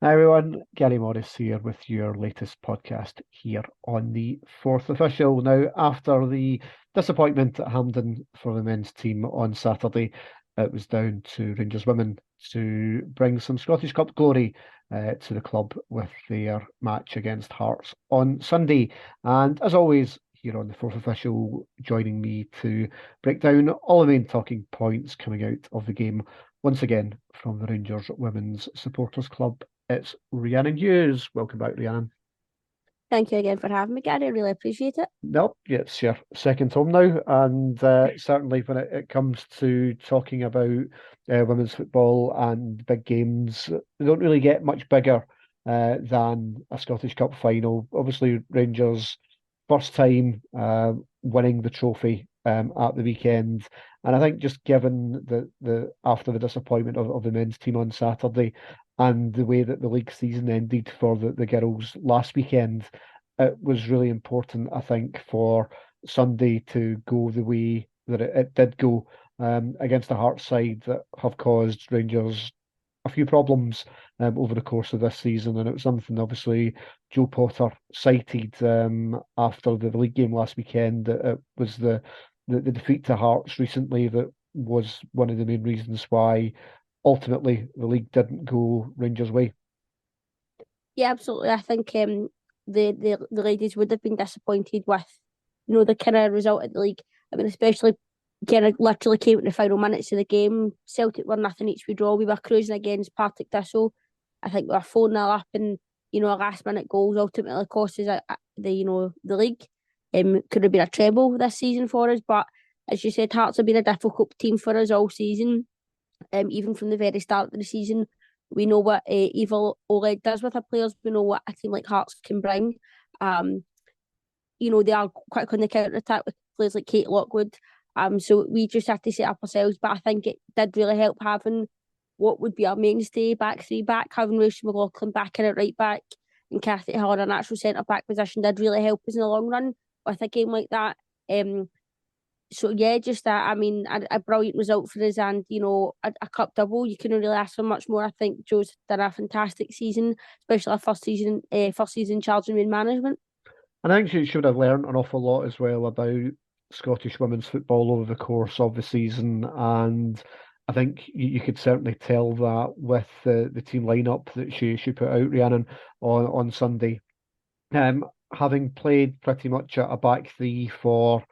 Hi everyone, Gary Morris here with your latest podcast here on the fourth official. Now, after the disappointment at Hampden for the men's team on Saturday, it was down to Rangers women to bring some Scottish Cup glory to the club with their match against Hearts on Sunday. And as always, here on the fourth official, joining me to break down all the main talking points coming out of the game once again from the Rangers Women's Supporters Club, it's Rhiannon Hughes. Welcome back, Rhiannon. Thank you again for having me, Gary. I really appreciate it. Nope, it's your second home now, and certainly when it comes to talking about women's football and big games, they don't really get much bigger than a Scottish Cup final. Obviously, Rangers' first time winning the trophy at the weekend, and I think just given the after the disappointment of the men's team on Saturday and the way that the league season ended for the girls last weekend, it was really important, I think, for Sunday to go the way that it did go against the Hearts side that have caused Rangers a few problems over the course of this season. And it was something, obviously, Joe Potter cited after the league game last weekend. That it was the defeat to Hearts recently that was one of the main reasons why ultimately the league didn't go Rangers' way. Yeah, absolutely. I think the ladies would have been disappointed with, the kind of result at the league. I mean, especially kind of literally came in the final minutes of the game. Celtic were nothing each we draw. We were cruising against Partick Thistle. I think we were 4-0 up, and a last minute goals ultimately cost us the league. Could have been a treble this season for us, but as you said, Hearts have been a difficult team for us all season. Even from the very start of the season, we know what Eva Oleg does with her players. We know what a team like Hearts can bring. Um, they are quick on the counter attack with players like Kate Lockwood. So we just have to set up ourselves. But I think it did really help having what would be our mainstay back three back, having Rachel McLaughlin back in at right back and Kathy Hill in a natural centre back position did really help us in the long run with a game like that. So yeah, just that. I mean, a brilliant result for us, and a cup double. You couldn't really ask for much more. I think Joe's done a fantastic season, especially our first season in charge of main management. And I think she should have learned an awful lot as well about Scottish women's football over the course of the season. And I think you could certainly tell that with the team lineup that she put out, Rhiannon, on Sunday. Having played pretty much at a back three for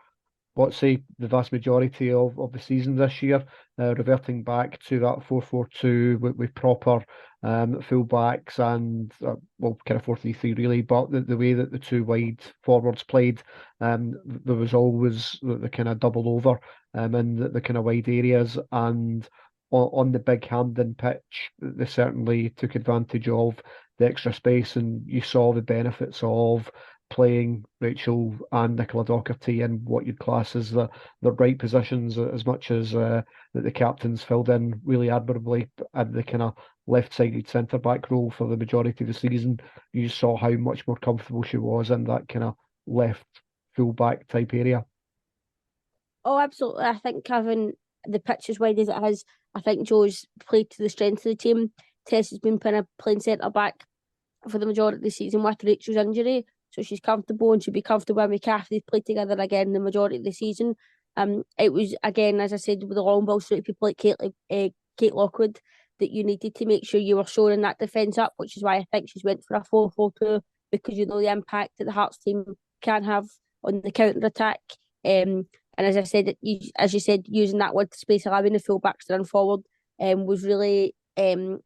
let's say the vast majority of the season this year, reverting back to that 4-4-2 with proper full backs and well, kind of 4-3-3 really. But the way that the two wide forwards played, there was always the kind of double over in the kind of wide areas. And on the big Hampden pitch, they certainly took advantage of the extra space, and you saw the benefits of playing Rachel and Nicola Docherty in what you'd class as the right positions, as much as that the captains filled in really admirably at the kind of left-sided centre back role for the majority of the season. You saw how much more comfortable she was in that kind of left full back type area. Oh, absolutely. I think having the pitch as wide as it has, I think Joe's played to the strength of the team. Tess has been playing centre back for the majority of the season with Rachel's injury. So she's comfortable and she'll be comfortable when we They've played together again the majority of the season. It was again, as I said, with the long ball straight people like Kate Lockwood, that you needed to make sure you were shoring that defence up, which is why I think she's went for a 4-4-2 because you know the impact that the Hearts team can have on the counter attack. And as I said, as you said, using that wide space, allowing the fullbacks to run forward, was really oh,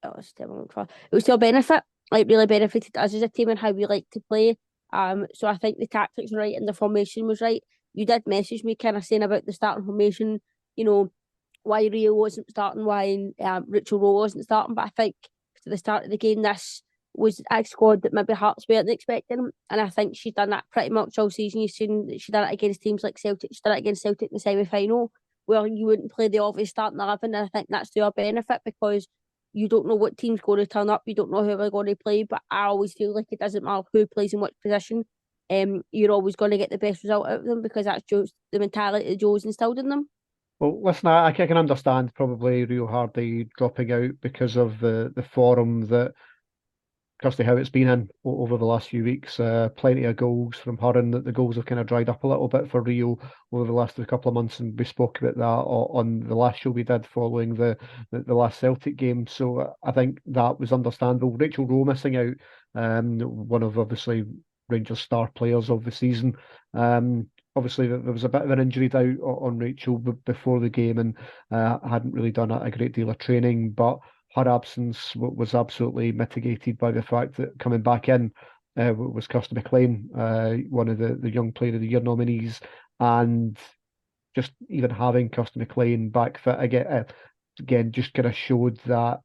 it was still a benefit. Like really benefited us as a team and how we like to play. So I think the tactics were right and the formation was right. You did message me kind of saying about the starting formation, you know, why Rio wasn't starting, why Rachel Rowe wasn't starting. But I think to the start of the game, this was a squad that maybe Hearts weren't expecting. And I think she's done that pretty much all season. You've seen that she done it against teams like Celtic. She done it against Celtic in the semi final, where you wouldn't play the obvious starting 11. And I think that's to our benefit because you don't know what team's going to turn up. You don't know who they're going to play. But I always feel like it doesn't matter who plays in which position. You're always going to get the best result out of them because that's Joe's, the mentality that Joe's instilled in them. Well, listen, I can understand probably Rio Hardy dropping out because of the form that Kirsty Howat's been in over the last few weeks. Plenty of goals from her, and the goals have kind of dried up a little bit for Rio over the last couple of months, and we spoke about that on the last show we did following the last Celtic game. So I think that was understandable. Rachel Rowe missing out, one of obviously Rangers' star players of the season. Obviously, there was a bit of an injury doubt on Rachel before the game, and hadn't really done a great deal of training, but her absence was absolutely mitigated by the fact that coming back in was Kirsty McLean, one of the Young Player of the Year nominees, and just even having Kirsty McLean back fit again just kind of showed that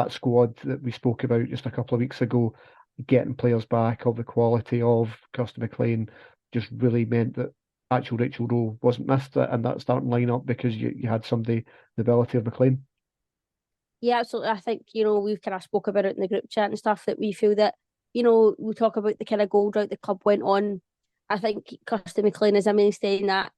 squad that we spoke about just a couple of weeks ago, getting players back of the quality of Kirsty McLean, just really meant that actual Rachel Rowe wasn't missed in that starting lineup because you had somebody the ability of McLean. Yeah, absolutely. I think, we've kind of spoke about it in the group chat and stuff that we feel that, we talk about the kind of gold drought the club went on. I think Kirsty McLean is a mainstay in that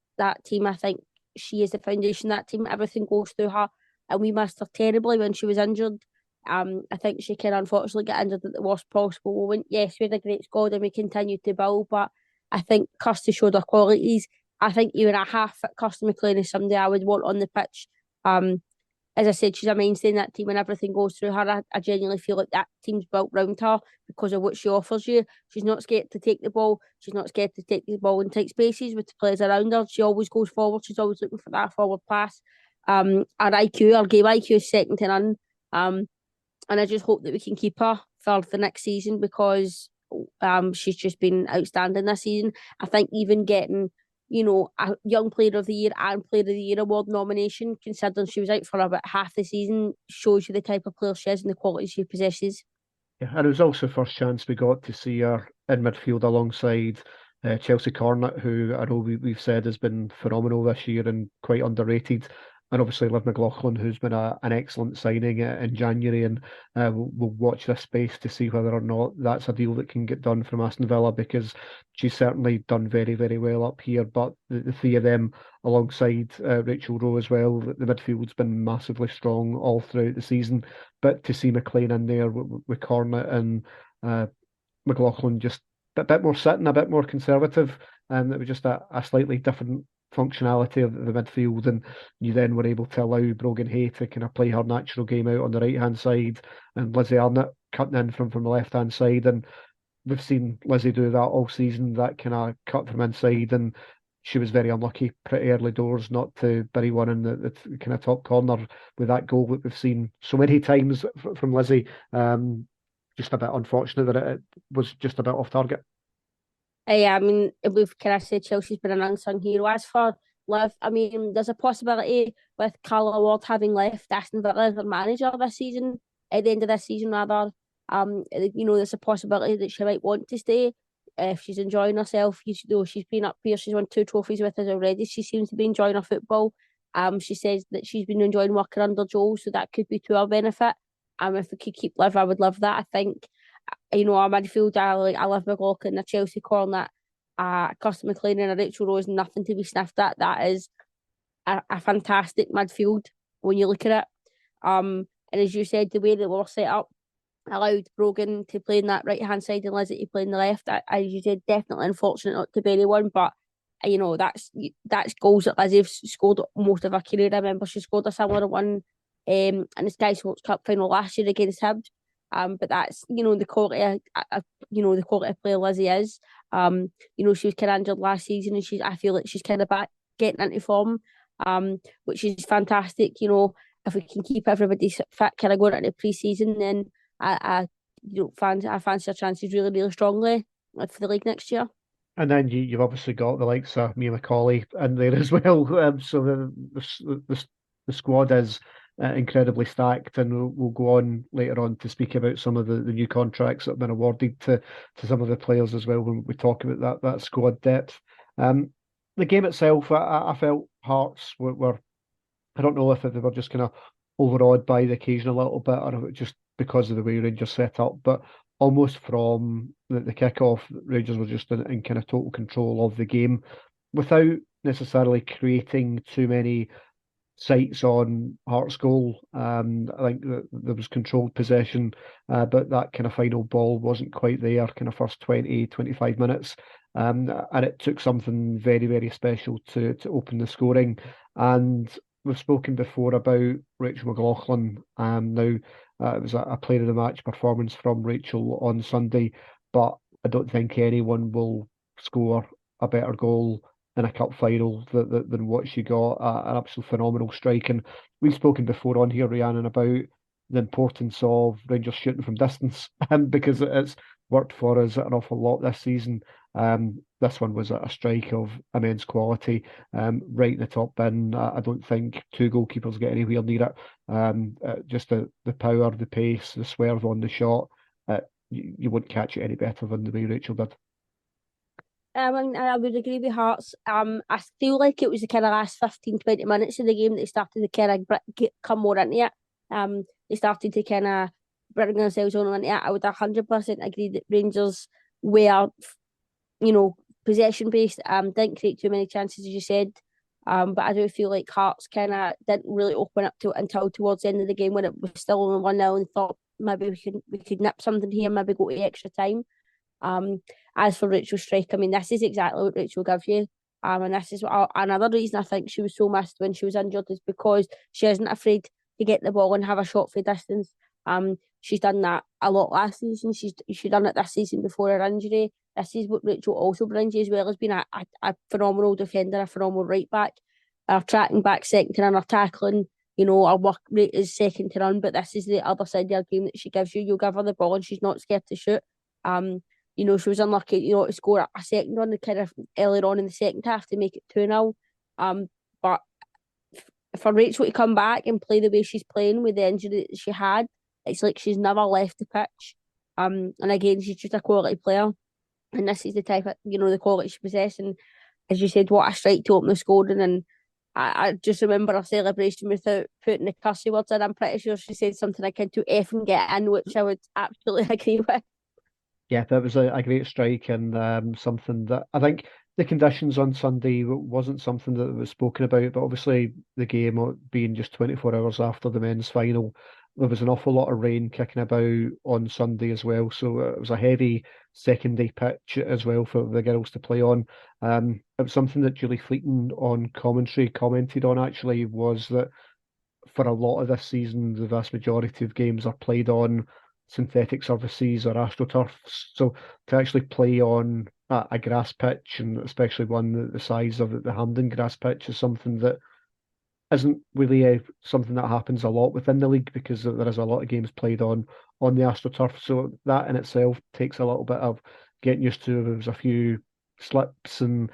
team. I think she is the foundation of that team. Everything goes through her, and we missed her terribly when she was injured. I think she can unfortunately get injured at the worst possible moment. Yes, we had a great squad and we continued to build, but I think Kirsty showed her qualities. I think even a half fit Kirsty McLean is somebody I would want on the pitch. As I said, she's a mainstay in that team and everything goes through her. I genuinely feel like that team's built round her because of what she offers you. She's not scared to take the ball. She's not scared to take the ball in tight spaces with the players around her. She always goes forward. She's always looking for that forward pass. Our game IQ is second to none. And I just hope that we can keep her for the next season because she's just been outstanding this season. I think even getting a Young Player of the Year and Player of the Year award nomination, considering she was out for about half the season, shows you the type of player she is and the quality she possesses. Yeah, and it was also the first chance we got to see her in midfield alongside Chelsea Cornet, who I know we've said has been phenomenal this year and quite underrated. And obviously Liv McLaughlin, who's been an excellent signing in January, and we'll watch this space to see whether or not that's a deal that can get done from Aston Villa because she's certainly done very, very well up here. But the three of them alongside Rachel Rowe as well, the midfield's been massively strong all throughout the season. But to see McLean in there with Cornet and McLaughlin just a bit more sitting, a bit more conservative, and it was just a slightly different functionality of the midfield, and you then were able to allow Brogan Hay to kind of play her natural game out on the right hand side, and Lizzie Arnott cutting in from the left hand side, and we've seen Lizzie do that all season, that kind of cut from inside, and she was very unlucky pretty early doors not to bury one in the kind of top corner with that goal that we've seen so many times from Lizzie. Just a bit unfortunate that it was just a bit off target. I mean, we've kind of said Chelsea's been an unsung hero. As for Liv, I mean, there's a possibility with Carla Ward having left Aston Villa as their manager this season, at the end of this season rather. There's a possibility that she might want to stay if she's enjoying herself. She's been up here, she's won 2 trophies with us already. She seems to be enjoying her football. She says that she's been enjoying working under Joel, so that could be to our benefit. If we could keep Liv, I would love that. I think our midfield, I love McLaughlin, a Chelsea Cornet, Kirsty McLean and a Rachel Rowe is nothing to be sniffed at. That is a fantastic midfield when you look at it. And as you said, the way that we're set up allowed Brogan to play in that right hand side and Lizzie to play in the left. As you said, definitely unfortunate not to bury one, but that's goals that Lizzie's scored most of her career. I remember she scored a similar one in the Sky Sports Cup final last year against Hibs. But that's the quality the quality of player Lizzie is. She was kind of injured last season, and I feel like she's kind of back getting into form, which is fantastic. If we can keep everybody fit, kind of going into pre-season, then I fancy our chances really, really strongly for the league next year. And then you've obviously got the likes of Mia McCauley in there as well. So the squad is incredibly stacked, and we'll go on later on to speak about some of the new contracts that have been awarded to some of the players as well when we talk about that squad depth. The game itself, I felt Hearts were I don't know if they were just kind of overawed by the occasion a little bit, or if it just because of the way Rangers set up, but almost from the kick-off, Rangers were just in kind of total control of the game without necessarily creating too many sights on Hearts' goal. I think that there was controlled possession, but that kind of final ball wasn't quite there, kind of first 20, 25 minutes. And it took something very, very special to open the scoring. And we've spoken before about Rachel McLaughlin. Now, it was a player of the match performance from Rachel on Sunday, but I don't think anyone will score a better goal in a cup final than what she got. An absolute phenomenal strike. And we've spoken before on here, Rhiannon, about the importance of Rangers shooting from distance because it's worked for us an awful lot this season. This one was a strike of immense quality, right in the top bin. I don't think two goalkeepers get anywhere near it. Just the power, the pace, the swerve on the shot. You wouldn't catch it any better than the way Rachel did. I would agree with Hearts. I feel like it was the kind of last 15, 20 minutes of the game that they started to kind of come more into it. They started to kind of bring themselves on into it. I would 100% agree that Rangers were, possession based. Didn't create too many chances, as you said. But I do feel like Hearts kind of didn't really open up to it until towards the end of the game when it was still only 1-0 and thought maybe we could nip something here, maybe go to extra time. As for Rachel's strike, I mean, this is exactly what Rachel gives you. And this is another reason I think she was so missed when she was injured is because she isn't afraid to get the ball and have a shot for distance. She's done that a lot last season. She's done it this season before her injury. This is what Rachel also brings you, as well as being a phenomenal defender, a phenomenal right back. Her tracking back second to none, her tackling, her work rate is second to none. But this is the other side of her game that she gives you. You'll give her the ball and she's not scared to shoot. She was unlucky, to score a second on the kind of earlier on in the second half to make it 2-0. But for Rachel to come back and play the way she's playing with the injury that she had, it's like she's never left the pitch. And again, she's just a quality player. And this is the type of, the quality she possesses. And as you said, what a strike to open the scoring. And I just remember her celebration without putting the cursey words in. I'm pretty sure she said something akin to F and get in, which I would absolutely agree with. Yeah, that was a great strike and something that I think the conditions on Sunday wasn't something that was spoken about, but obviously the game being just 24 hours after the men's final, there was an awful lot of rain kicking about on Sunday as well. So it was a heavy second day pitch as well for the girls to play on. It was something that Julie Fleeton on commentary commented on actually was that for a lot of this season, the vast majority of games are played on synthetic surfaces or astroturfs. So to actually play on a grass pitch, and especially one the size of the Hampden grass pitch, is something that isn't really something that happens a lot within the league because there is a lot of games played on the astroturf. So that in itself takes a little bit of getting used to. There was a few slips and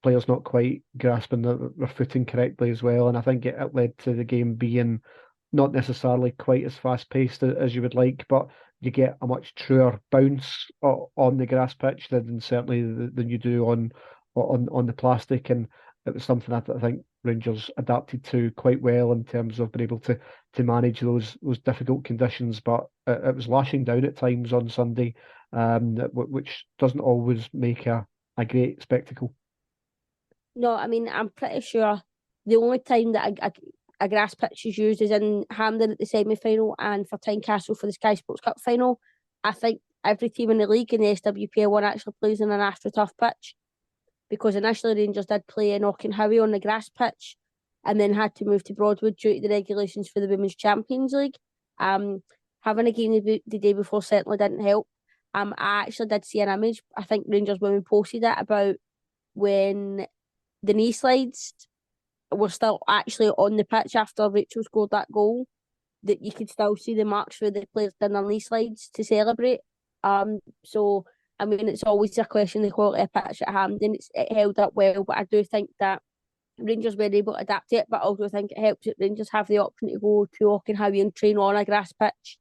players not quite grasping their footing correctly as well. And I think it led to the game being not necessarily quite as fast paced as you would like, but you get a much truer bounce on the grass pitch than certainly than you do on the plastic. And it was something I think Rangers adapted to quite well in terms of being able to manage those difficult conditions. But it was lashing down at times on Sunday, which doesn't always make a great spectacle. No, I mean, I'm pretty sure the only time that a grass pitch is used is in Hampden at the semi-final and for Tynecastle for the Sky Sports Cup final. I think every team in the league in the SWPL one actually plays on an AstroTurf pitch because initially Rangers did play in Auchenhowie on the grass pitch and then had to move to Broadwood due to the regulations for the Women's Champions League. Having a game the day before certainly didn't help. I actually did see an image. I think Rangers women posted it about when the knee slides were still actually on the pitch after Rachel scored that goal, that you could still see the marks where the players did their knee slides to celebrate. So I mean, it's always a question of the quality of pitch at Hampden. It held up well, but I do think that Rangers were able to adapt it. But I also think it helps that Rangers have the option to go to Auchenhowie and train on a grass pitch.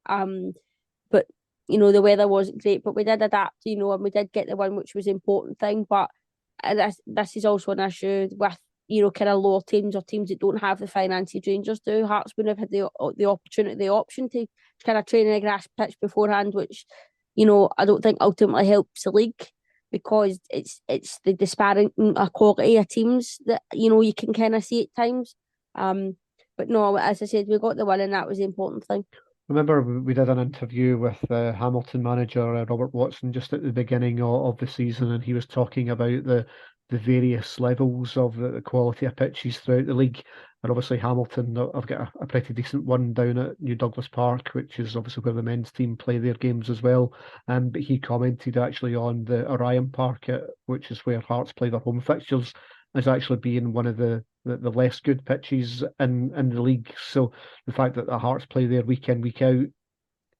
But the weather wasn't great, but we did adapt, and we did get the win, which was the important thing. But this is also an issue with kind of lower teams or teams that don't have the finances Rangers do. Hearts wouldn't have had the opportunity, the option to kind of train in a grass pitch beforehand, which I don't think ultimately helps the league because it's the disparate quality of teams that you can kind of see at times. But no, as I said, we got the win, and that was the important thing. Remember, we did an interview with Hamilton manager Robert Watson just at the beginning of the season, and he was talking about the various levels of the quality of pitches throughout the league. And obviously, Hamilton have got a pretty decent one down at New Douglas Park, which is obviously where the men's team play their games as well. But he commented actually on the Orion Park, which is where Hearts play their home fixtures, as actually being one of the less good pitches in the league. So the fact that the Hearts play there week in, week out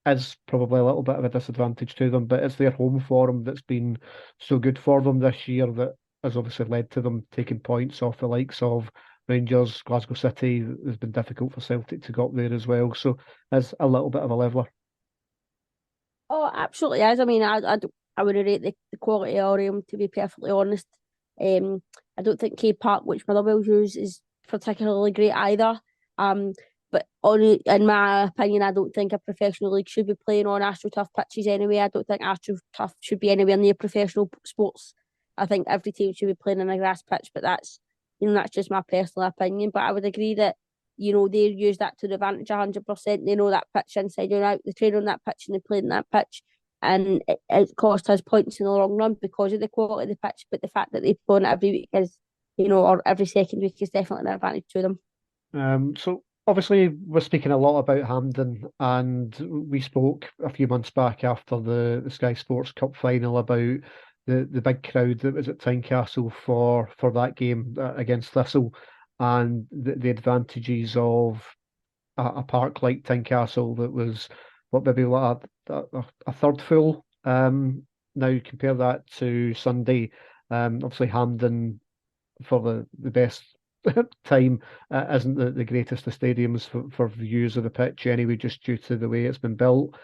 is probably a little bit of a disadvantage to them, but it's their home form that's been so good for them this year that has obviously led to them taking points off the likes of Rangers, Glasgow City. It's been difficult for Celtic to go up there as well. So it's a little bit of a leveler. Oh, absolutely is. I mean, I would rate the quality of Oriam, to be perfectly honest. I don't think K Park, which Motherwell use, is particularly great either. But in my opinion, I don't think a professional league should be playing on AstroTurf pitches anyway. I don't think AstroTurf should be anywhere near professional sports. I think every team should be playing on a grass pitch, but that's just my personal opinion. But I would agree that they use that to the advantage 100%. They know that pitch inside and out. They train on that pitch and they play on that pitch, and it cost us points in the long run because of the quality of the pitch. But the fact that they play on it every week is, or every second week, is definitely an advantage to them. So obviously we're speaking a lot about Hampden, and we spoke a few months back after the Sky Sports Cup final about the big crowd that was at Tynecastle for that game against Thistle, and the advantages of a park like Tynecastle that was maybe like a third full. Now compare that to Sunday. Obviously Hampden for the best time isn't the greatest of stadiums for views of the pitch anyway, just due to the way it's been built.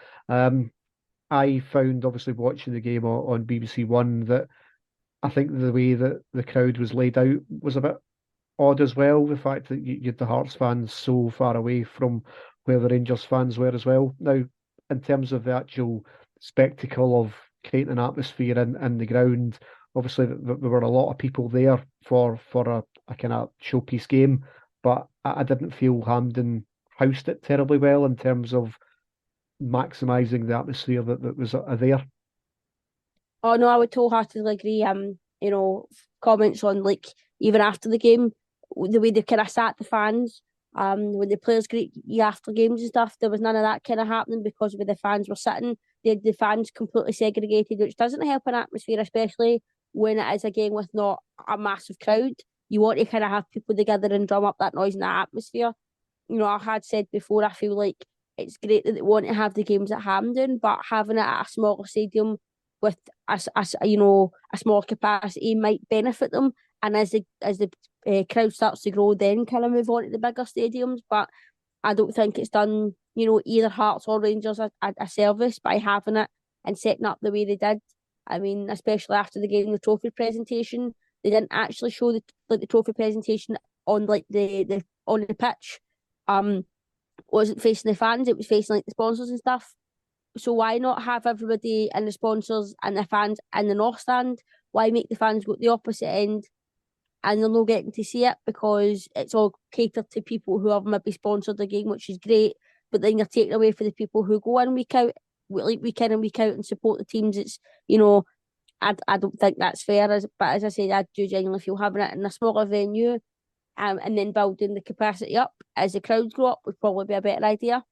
I found obviously watching the game on BBC One that I think the way that the crowd was laid out was a bit odd as well. The fact that you had the Hearts fans so far away from where the Rangers fans were as well. Now, in terms of the actual spectacle of creating an atmosphere in the ground, obviously there were a lot of people there for a kind of showpiece game, but I didn't feel Hampden housed it terribly well in terms of maximising the atmosphere that was there. Oh no, I would wholeheartedly agree. Comments on like even after the game, the way they kind of sat the fans, when the players greet you after games and stuff, there was none of that kind of happening because where the fans were sitting, the fans completely segregated, which doesn't help an atmosphere, especially when it is a game with not a massive crowd. You want to kind of have people together and drum up that noise and that atmosphere. I had said before, I feel like it's great that they want to have the games at Hampden, but having it at a smaller stadium with a small capacity might benefit them. And as the crowd starts to grow, then kind of move on to the bigger stadiums. But I don't think it's done either Hearts or Rangers a service by having it and setting up the way they did. I mean, especially after the game, the trophy presentation, they didn't actually show the trophy presentation on like the on the pitch. Wasn't facing the fans; it was facing like the sponsors and stuff. So why not have everybody and the sponsors and the fans in the north stand? Why make the fans go to the opposite end and they're not getting to see it because it's all catered to people who have maybe sponsored the game, which is great. But then you're taking away for the people who go in week out, like week in and week out and support the teams. It's I don't think that's fair. But as I said, I do genuinely feel having it in a smaller venue, and then building the capacity up as the crowds grow up would probably be a better idea.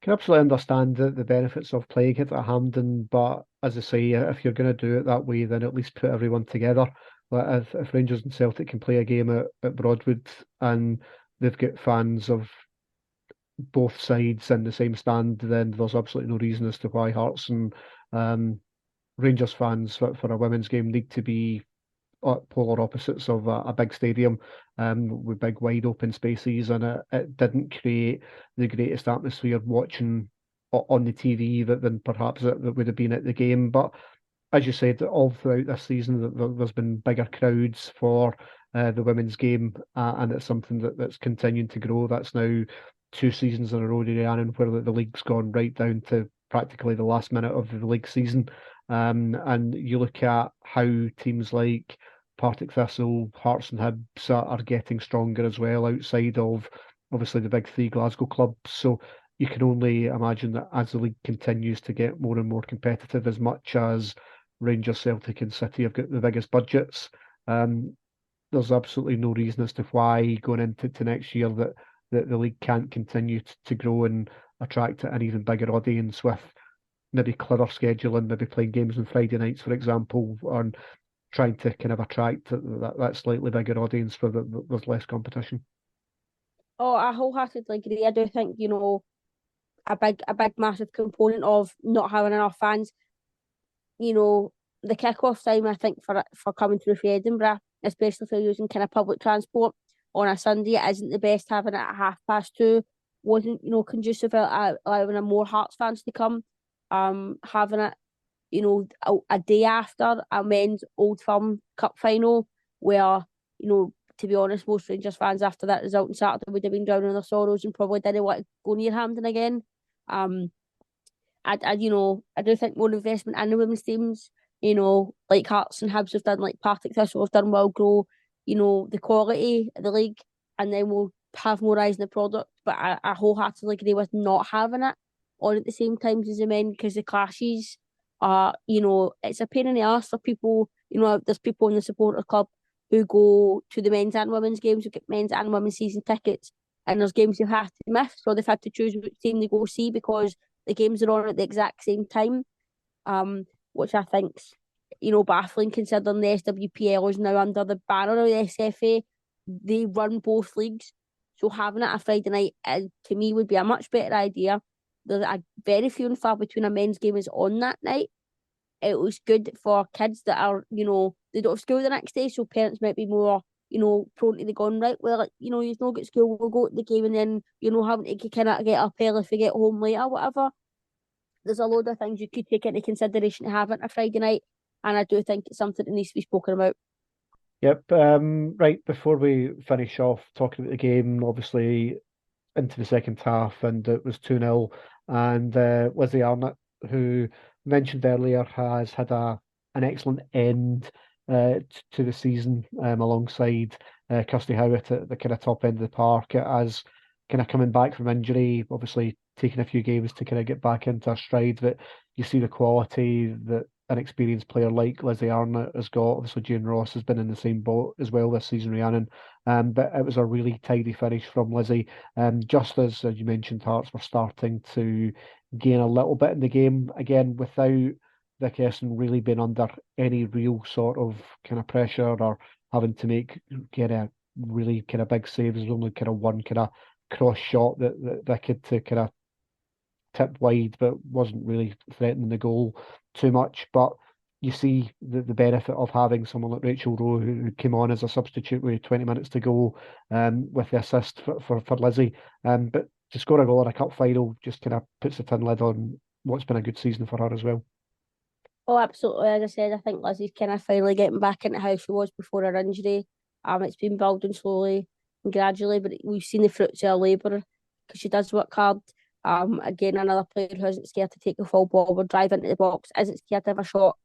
Can absolutely understand the benefits of playing it at Hampden, but as I say, if you're going to do it that way, then at least put everyone together. Like if Rangers and Celtic can play a game at Broadwood and they've got fans of both sides in the same stand, then there's absolutely no reason as to why Hearts and Rangers fans for a women's game need to be polar opposites of a big stadium with big wide open spaces, and it didn't create the greatest atmosphere watching on the TV than perhaps it would have been at the game. But as you said, all throughout this season, there's been bigger crowds for the women's game, and it's something that's continuing to grow. That's now 2 seasons in a row, Rhiannon, where the league's gone right down to practically the last minute of the league season. And you look at how teams like Partick Thistle, Hearts and Hibs are getting stronger as well outside of obviously the big three Glasgow clubs. So you can only imagine that as the league continues to get more and more competitive, as much as Rangers, Celtic, and City have got the biggest budgets, there's absolutely no reason as to why going into next year that the league can't continue to grow and attract an even bigger audience with maybe clever scheduling, maybe playing games on Friday nights, for example, and trying to kind of attract that slightly bigger audience for there's less competition. Oh, I wholeheartedly agree. I do think, a big massive component of not having enough fans, the kick-off time, I think, for coming through for Edinburgh, especially if you're using kind of public transport on a Sunday, it isn't the best. Having it at 2:30 wasn't, conducive at allowing a more Hearts fans to come. Having it, a day after a men's Old Firm Cup final, where, to be honest, most Rangers fans after that result on Saturday would have been drowning in their sorrows and probably didn't want to go near Hampden again. Um, I do think more investment in the women's teams, like Hearts and Hibs have done, like Partick Thistle have done, will grow, the quality of the league, and then we'll have more eyes on the product. But I wholeheartedly agree with not having it on at the same time as the men, because the clashes are, it's a pain in the arse for people. There's people in the supporter club who go to the men's and women's games, who get men's and women's season tickets, and there's games they've had to miss, so they've had to choose which team they go see because the games are on at the exact same time, which I think's, baffling considering the SWPL is now under the banner of the SFA. They run both leagues, so having it a Friday night to me would be a much better idea. There's a very few and far between a men's game is on that night. It was good for kids that are, they don't have school the next day, so parents might be more, prone to the going, right, well, you've not got school, we'll go to the game, and then, having to kind of get up early if you get home late or whatever. There's a load of things you could take into consideration to have it a Friday night, and I do think it's something that needs to be spoken about. Yep. Right before we finish off talking about the game, obviously into the second half, and it was 2-0. And Lizzie Arnott, who mentioned earlier, has had an excellent end to the season alongside Kirsty Howitt at the kind of top end of the park as kind of coming back from injury, obviously taking a few games to kind of get back into her stride. But you see the quality that an experienced player like Lizzie Arnott has got. Obviously, Jane Ross has been in the same boat as well this season, Rhiannon. But it was a really tidy finish from Lizzie. Just as you mentioned, Hearts were starting to gain a little bit in the game again without Vicky Esson really being under any real sort of kind of pressure or having to make kind of really kind of big saves. There's only kind of one kind of cross shot that Vicky to kind of tipped wide, but wasn't really threatening the goal too much. But you see the benefit of having someone like Rachel Rowe who came on as a substitute with 20 minutes to go, with the assist for Lizzie. But to score a goal in a cup final just kind of puts a tin lid on what's been a good season for her as well. Oh, absolutely. As I said, I think Lizzie's kind of finally getting back into how she was before her injury. It's been building slowly and gradually, but we've seen the fruits of her labour because she does work hard. Again, another player who isn't scared to take a full ball or drive into the box, isn't scared to have a shot,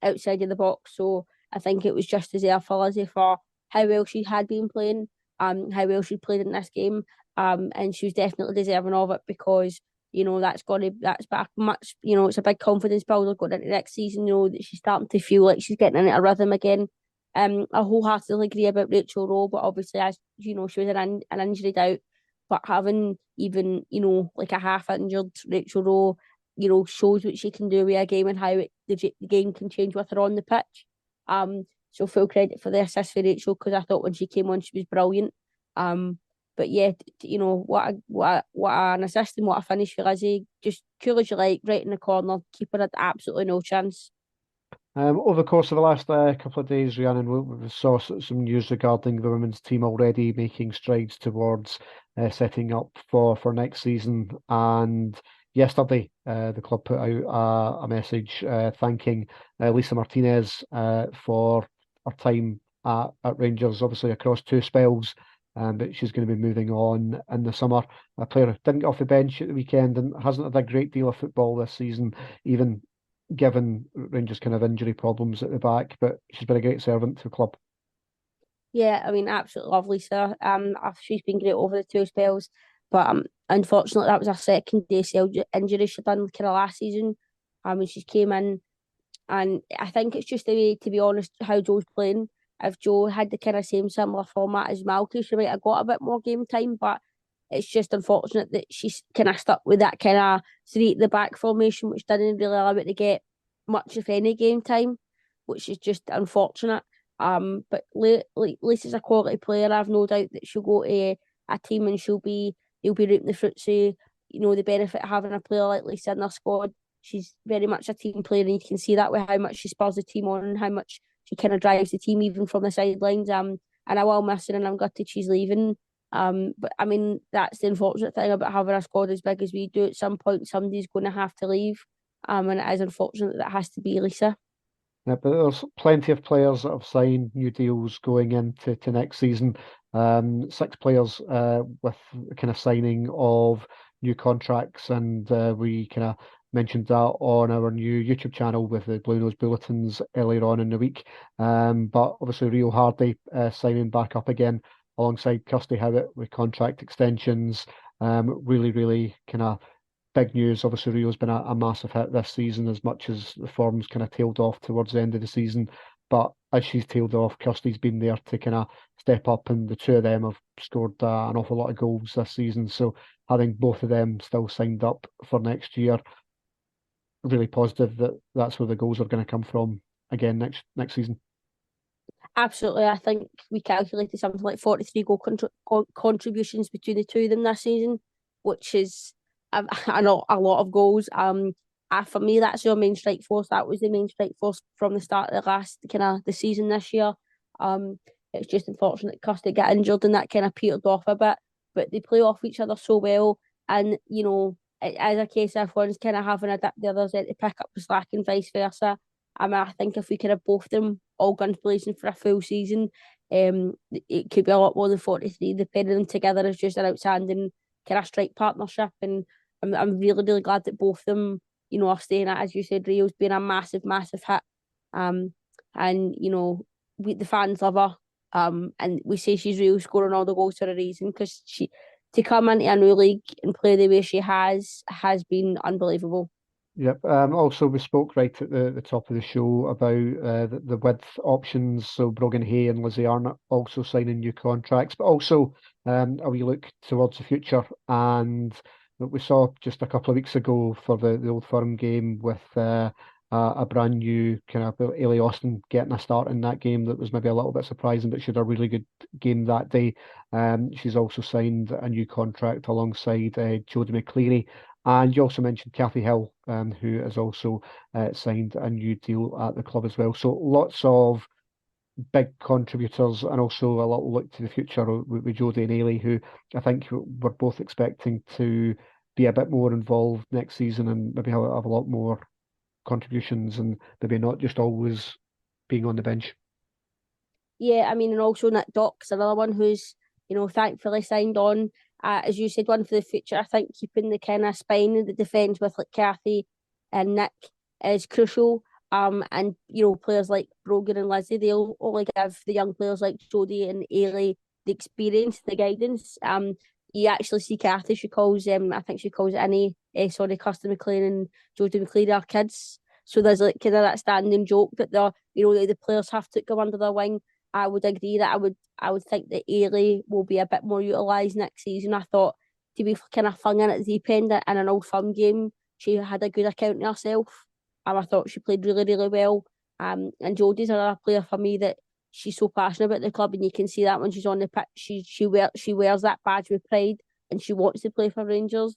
outside of the box. So I think it was just as there for Lizzie for how well she had been playing, how well she played in this game, and she was definitely deserving of it because that's back much, it's a big confidence builder going into next season, that she's starting to feel like she's getting into a rhythm again. I wholeheartedly agree about Rachel Rowe, but obviously, as she was an injury out, but having even, like a half injured Rachel Rowe, shows what she can do with a game and how the game can change with her on the pitch. So full credit for the assist for Rachel because I thought when she came on she was brilliant. But yeah, what an assist and what a finish for Lizzie. Just cool as you like, right in the corner, keeper had absolutely no chance. Over the course of the last couple of days, Rhiannon, we saw some news regarding the women's team already making strides towards setting up for next season. And yesterday, the club put out a message thanking Lisa Martinez for her time at Rangers, obviously across two spells. But she's going to be moving on in the summer. A player who didn't get off the bench at the weekend and hasn't had a great deal of football this season, even given Rangers' kind of injury problems at the back. But she's been a great servant to the club. Yeah, I mean, absolutely lovely, sir. She's been great over the two spells, but unfortunately, that was her second ACL injury she done kind of last season. When she came in, and I think it's just the way, to be honest, how Joe's playing. If Joe had the kind of same similar format as Malky, she might have got a bit more game time, but it's just unfortunate that she's kind of stuck with that kind of three at the back formation, which didn't really allow it to get much, if any, game time, which is just unfortunate. But Lisa's a quality player. I've no doubt that she'll go to a team and they'll be reaping the fruits of the benefit of having a player like Lisa in their squad. She's very much a team player, and you can see that with how much she spurs the team on and how much she kind of drives the team even from the sidelines. And I will miss her, and I'm gutted she's leaving. But I mean, that's the unfortunate thing about having a squad as big as we do. At some point, somebody's going to have to leave. And it is unfortunate that has to be Lisa. Yeah, but there's plenty of players that have signed new deals going into next season. 6 players with kind of signing of new contracts, and we kind of mentioned that on our new YouTube channel with the Blue Nose Bulletins earlier on in the week. But obviously Rio Hardy signing back up again alongside Kirsty Howard with contract extensions. Really, really kind of big news. Obviously, Rio's been a massive hit this season, as much as the form's kind of tailed off towards the end of the season. But as she's tailed off, Kirsty's been there to kind of step up, and the two of them have scored an awful lot of goals this season. So having both of them still signed up for next year, really positive that that's where the goals are going to come from again next season. Absolutely, I think we calculated something like 43 contributions between the two of them this season, which is a lot of goals. For me, that's your main strike force. That was the main strike force from the start of the last kind of the season this year. It's just unfortunate Kirsty got injured and that kind of petered off a bit, but they play off each other so well, and it is a case of one's kind of having a dip, the other's there to pick up the slack and vice versa. I mean, I think if we could have both them all guns blazing for a full season, it could be a lot more than 43. The pair of them together is just an outstanding kind of strike partnership, and I'm really, really glad that both of them, are staying at, as you said, Rio's been a massive, massive hit. And the fans love her. And we say she's Rio scoring all the goals for a reason, because she to come into a new league and play the way she has been unbelievable. Yep. Also, we spoke right at the top of the show about the width options. So Brogan Hay and Lizzie Arnott also signing new contracts, but also a wee look towards the future. And what we saw just a couple of weeks ago for the Old Firm game with a brand new kind of Ailey Austin getting a start in that game, that was maybe a little bit surprising, but she had a really good game that day. She's also signed a new contract alongside Jodie McCleary. And you also mentioned Kathy Hill, who has also signed a new deal at the club as well. So lots of big contributors, and also a little look to the future with Jodie and Ailey, who I think we're both expecting to be a bit more involved next season and maybe have a lot more contributions, and maybe not just always being on the bench. Yeah, I mean, and also Nick Dock's another one who's, thankfully signed on. As you said, one for the future. I think keeping the kind of spine in the defence with like Kathy and Nick is crucial. And players like Brogan and Lizzie, they'll only give the young players like Jodie and Ailey the experience, the guidance. You actually see Kathy. She calls I think she calls Annie, Kirsty McLean and Jodie McLean our kids. So there's like kind of that standing joke that the players have to come under their wing. I would agree that I would think that Ailey will be a bit more utilised next season. I thought to be kind of flung in at the deep end in an Old Firm game, she had a good account of herself. I thought she played really, really well. And Jodie's another player for me that she's so passionate about the club, and you can see that when she's on the pitch. She wears that badge with pride, and she wants to play for Rangers.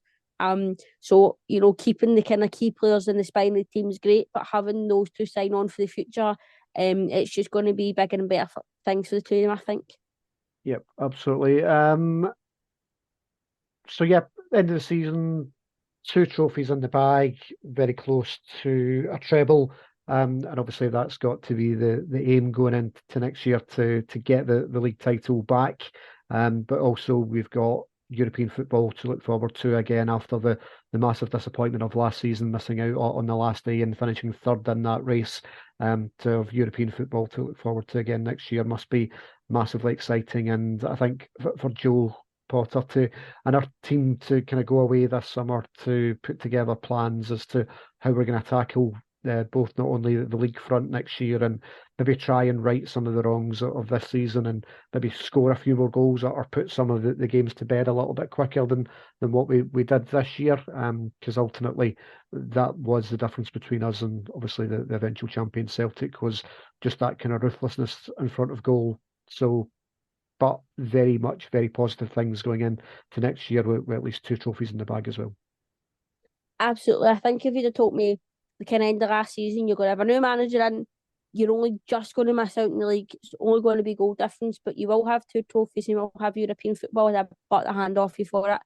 So keeping the kind of key players in the spine of the team is great, but having those two sign on for the future, it's just going to be bigger and better things for the two of them, I think. Yep, absolutely. So yeah, end of the season, 2 trophies in the bag, very close to a treble. And obviously that's got to be the aim going into next year to get the league title back. But also we've got European football to look forward to again after the massive disappointment of last season, missing out on the last day and finishing third in that race. To have European football to look forward to again next year must be massively exciting. And I think for Joe Potter and our team to kind of go away this summer to put together plans as to how we're going to tackle both not only the league front next year and maybe try and right some of the wrongs of this season and maybe score a few more goals or put some of the games to bed a little bit quicker than what we did this year, because ultimately that was the difference between us and obviously the eventual champion Celtic, was just that kind of ruthlessness in front of goal. So, but very positive things going in to next year with at least 2 trophies in the bag as well. Absolutely. I think if you'd have told me the kind of end of last season, you're going to have a new manager in, you're only just going to miss out in the league. It's only going to be goal difference, but you will have 2 trophies and you will have European football, and I bought the hand off you for it.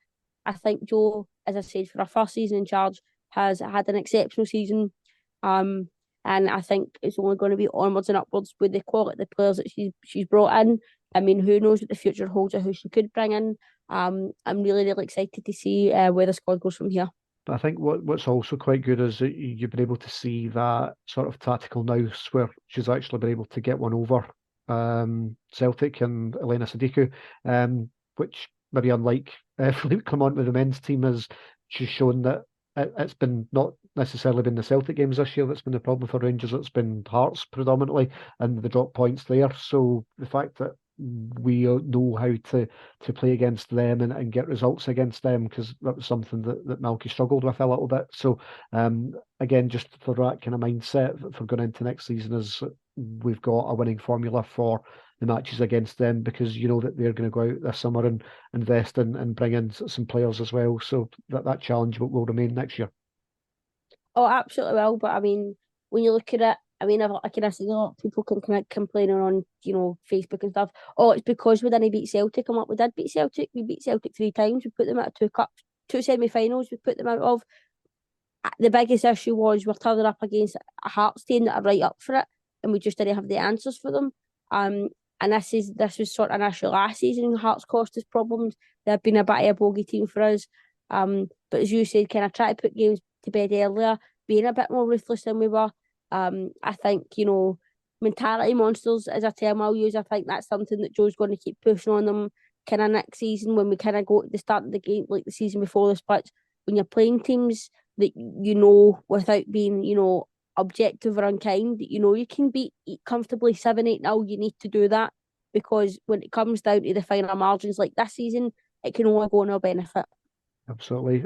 I think Joe, as I said, for our first season in charge, has had an exceptional season. And I think it's only going to be onwards and upwards with the quality of the players that she's brought in. I mean, who knows what the future holds or who she could bring in. I'm really excited to see where the squad goes from here. But I think what's also quite good is that you've been able to see that sort of tactical nous where she's actually been able to get one over Celtic and Elena Sadiku, which maybe unlike Philippe Clement with the men's team, is she's shown that it's been not necessarily been the Celtic games this year that's been the problem for Rangers. It's been Hearts predominantly and the drop points there. So the fact that we know how to play against them and get results against them, because that was something that Malky struggled with a little bit. So again, just for that kind of mindset for going into next season, is we've got a winning formula for the matches against them, because you know that they're going to go out this summer and invest and bring in some players as well. So that challenge will remain next year. Oh, absolutely will. But I mean, when you look at it, I mean, I can see a lot of people complaining on, Facebook and stuff. Oh, it's because we didn't beat Celtic. I'm like, we did beat Celtic. We beat Celtic 3 times. We put them out of 2 cups, 2 semi-finals. We put them out of. The biggest issue was we're turning up against a Hearts team that are right up for it, and we just didn't have the answers for them. And this was sort of an issue last season. Hearts cost us problems. They've been a bit of a bogey team for us. But as you said, kind of try to put games to bed earlier, being a bit more ruthless than we were. I think, mentality monsters is a term I'll use. I think that's something that Joe's going to keep pushing on them kind of next season when we kind of go to the start of the game, like the season before the splits, when you're playing teams that without being, objective or unkind, that you can beat comfortably 7-8-0, you need to do that, because when it comes down to the final margins like this season, it can only go in our benefit. Absolutely.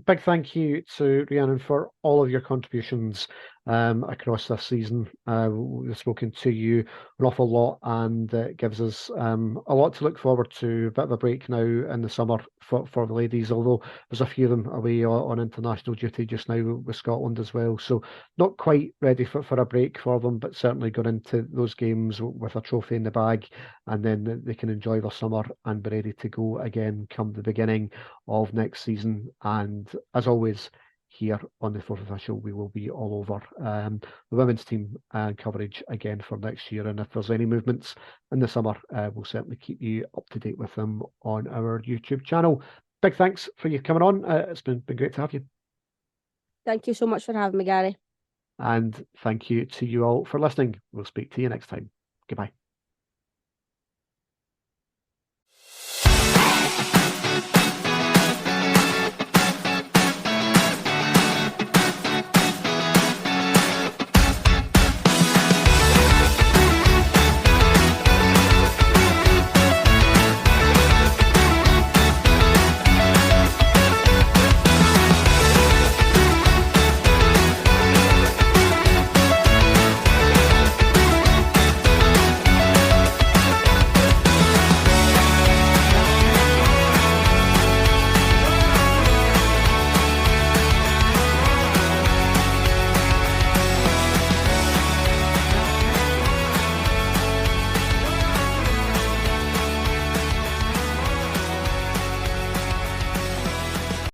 Big thank you to Rhiannon for all of your contributions across this season. We've spoken to you an awful lot, and it gives us a lot to look forward to. A bit of a break now in the summer for the ladies, although there's a few of them away on international duty just now with Scotland as well. So not quite ready for a break for them, but certainly going into those games with a trophy in the bag, and then they can enjoy their summer and be ready to go again come the beginning of next season. And as always, here on the Fourth Official, we will be all over the women's team coverage again for next year. And if there's any movements in the summer, we'll certainly keep you up to date with them on our YouTube channel. Big thanks for you coming on. It's been great to have you. Thank you so much for having me, Gary. And thank you to you all for listening. We'll speak to you next time. Goodbye.